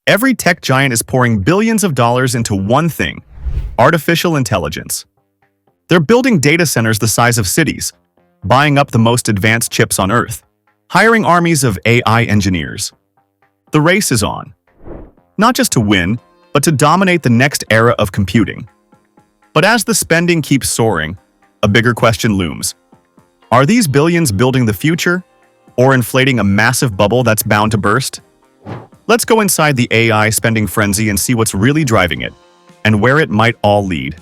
Every tech giant is pouring billions of dollars into one thing: artificial intelligence. They're building data centers the size of cities, buying up the most advanced chips on Earth, hiring armies of AI engineers. The race is on. Not just to win, but to dominate the next era of computing. But as the spending keeps soaring, a bigger question looms. Are these billions building the future, or inflating a massive bubble that's bound to burst? Let's go inside the AI spending frenzy and see what's really driving it, and where it might all lead.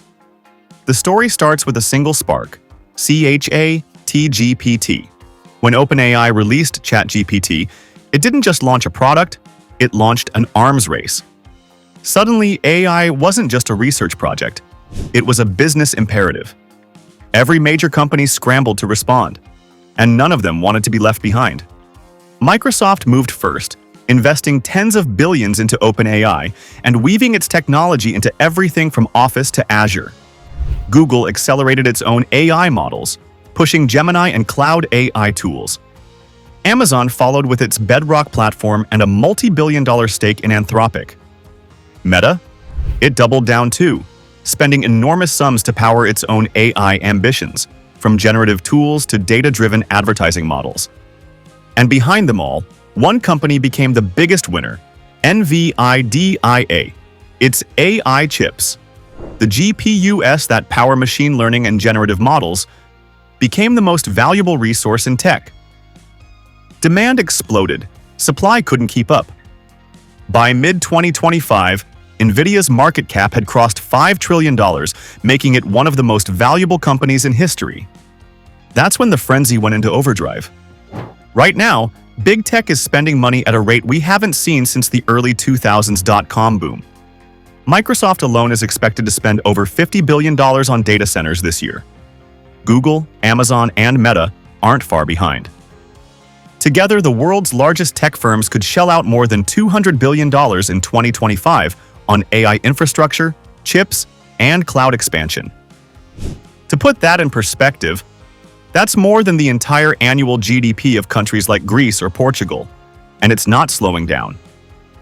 The story starts with a single spark: ChatGPT. When OpenAI released ChatGPT, it didn't just launch a product, it launched an arms race. Suddenly, AI wasn't just a research project, it was a business imperative. Every major company scrambled to respond, and none of them wanted to be left behind. Microsoft moved first, investing tens of billions into OpenAI and weaving its technology into everything from Office to Azure. Google accelerated its own AI models, pushing Gemini and cloud AI tools. Amazon followed with its Bedrock platform and a multi-billion-dollar stake in Anthropic. Meta? It doubled down too, spending enormous sums to power its own AI ambitions, from generative tools to data-driven advertising models. And behind them all, one company became the biggest winner: NVIDIA. Its AI chips, the GPUs that power machine learning and generative models, became the most valuable resource in tech. Demand exploded, supply couldn't keep up. By mid-2025, NVIDIA's market cap had crossed $5 trillion, making it one of the most valuable companies in history. That's when the frenzy went into overdrive. Right now, big tech is spending money at a rate we haven't seen since the early 2000s dot-com boom. Microsoft alone is expected to spend over $50 billion on data centers this year. Google, Amazon, and Meta aren't far behind. Together, the world's largest tech firms could shell out more than $200 billion in 2025 on AI infrastructure, chips, and cloud expansion. To put that in perspective, that's more than the entire annual GDP of countries like Greece or Portugal, and it's not slowing down.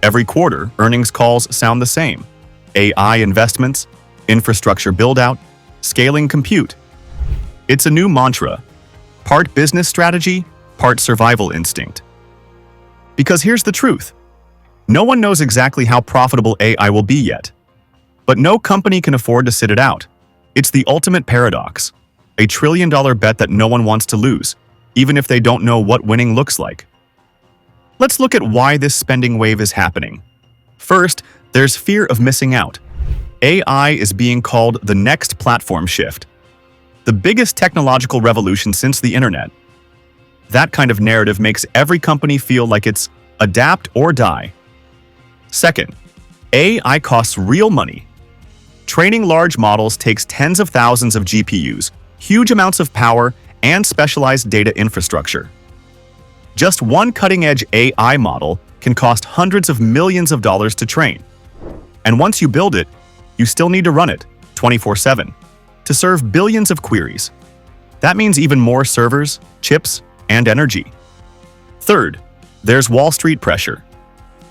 Every quarter, earnings calls sound the same: AI investments, infrastructure build-out, scaling compute. It's a new mantra: part business strategy, part survival instinct. Because here's the truth: no one knows exactly how profitable AI will be yet. But no company can afford to sit it out. It's the ultimate paradox: a trillion-dollar bet that no one wants to lose, even if they don't know what winning looks like. Let's look at why this spending wave is happening. First, there's fear of missing out. AI is being called the next platform shift, the biggest technological revolution since the internet. That kind of narrative makes every company feel like it's adapt or die. Second, AI costs real money. Training large models takes tens of thousands of GPUs, huge amounts of power, and specialized data infrastructure. Just one cutting-edge AI model can cost hundreds of millions of dollars to train. And once you build it, you still need to run it 24/7 to serve billions of queries. That means even more servers, chips, and energy. Third, there's Wall Street pressure.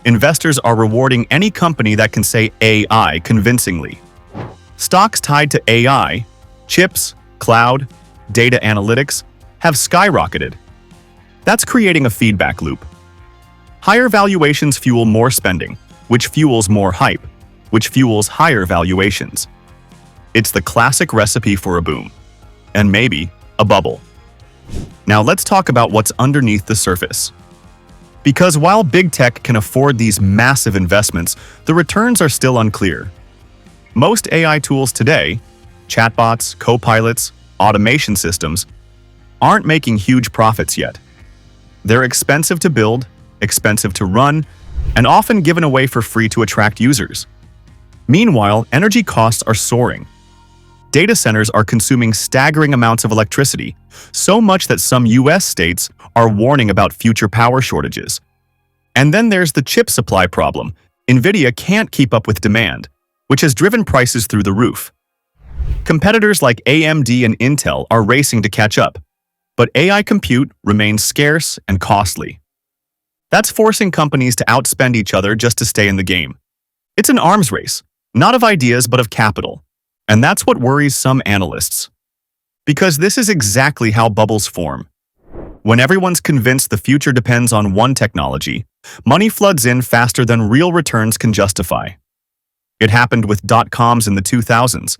Investors are rewarding any company that can say AI convincingly. Stocks tied to AI, chips, cloud, data analytics have skyrocketed. That's creating a feedback loop. Higher valuations fuel more spending, which fuels more hype, which fuels higher valuations. It's the classic recipe for a boom, and maybe a bubble. Now let's talk about what's underneath the surface. Because while big tech can afford these massive investments, the returns are still unclear. Most AI tools today, chatbots, co-pilots, automation systems, aren't making huge profits yet. They're expensive to build, expensive to run, and often given away for free to attract users. Meanwhile, energy costs are soaring. Data centers are consuming staggering amounts of electricity, so much that some US states are warning about future power shortages. And then there's the chip supply problem. NVIDIA can't keep up with demand, which has driven prices through the roof. Competitors like AMD and Intel are racing to catch up, but AI compute remains scarce and costly. That's forcing companies to outspend each other just to stay in the game. It's an arms race, not of ideas but of capital. And that's what worries some analysts. Because this is exactly how bubbles form. When everyone's convinced the future depends on one technology, money floods in faster than real returns can justify. It happened with dot-coms in the 2000s,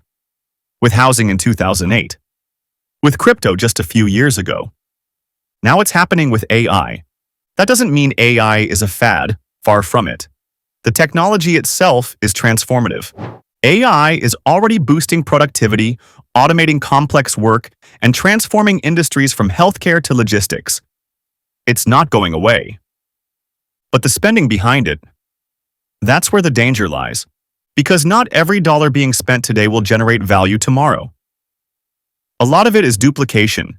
with housing in 2008, with crypto just a few years ago. Now it's happening with AI. That doesn't mean AI is a fad, far from it. The technology itself is transformative. AI is already boosting productivity, automating complex work, and transforming industries from healthcare to logistics. It's not going away. But the spending behind it, that's where the danger lies. Because not every dollar being spent today will generate value tomorrow. A lot of it is duplication.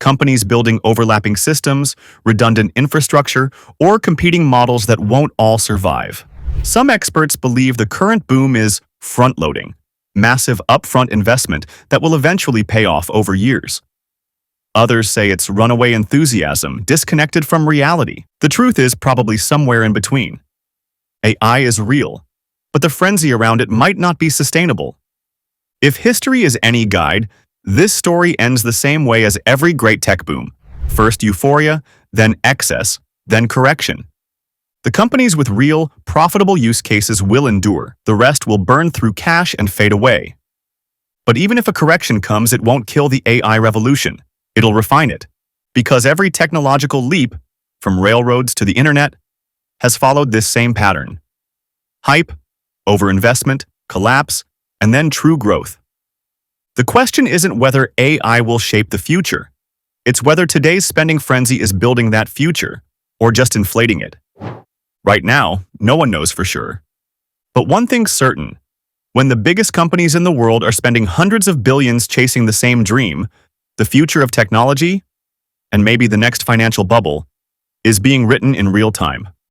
Companies building overlapping systems, redundant infrastructure, or competing models that won't all survive. Some experts believe the current boom is front-loading, massive upfront investment that will eventually pay off over years. Others say it's runaway enthusiasm, disconnected from reality. The truth is probably somewhere in between. AI is real, but the frenzy around it might not be sustainable. If history is any guide, this story ends the same way as every great tech boom. First euphoria, then excess, then correction. The companies with real, profitable use cases will endure. The rest will burn through cash and fade away. But even if a correction comes, it won't kill the AI revolution. It'll refine it. Because every technological leap, from railroads to the internet, has followed this same pattern. Hype, overinvestment, collapse, and then true growth. The question isn't whether AI will shape the future. It's whether today's spending frenzy is building that future, or just inflating it. Right now, no one knows for sure. But one thing's certain. When the biggest companies in the world are spending hundreds of billions chasing the same dream, the future of technology, and maybe the next financial bubble, is being written in real time.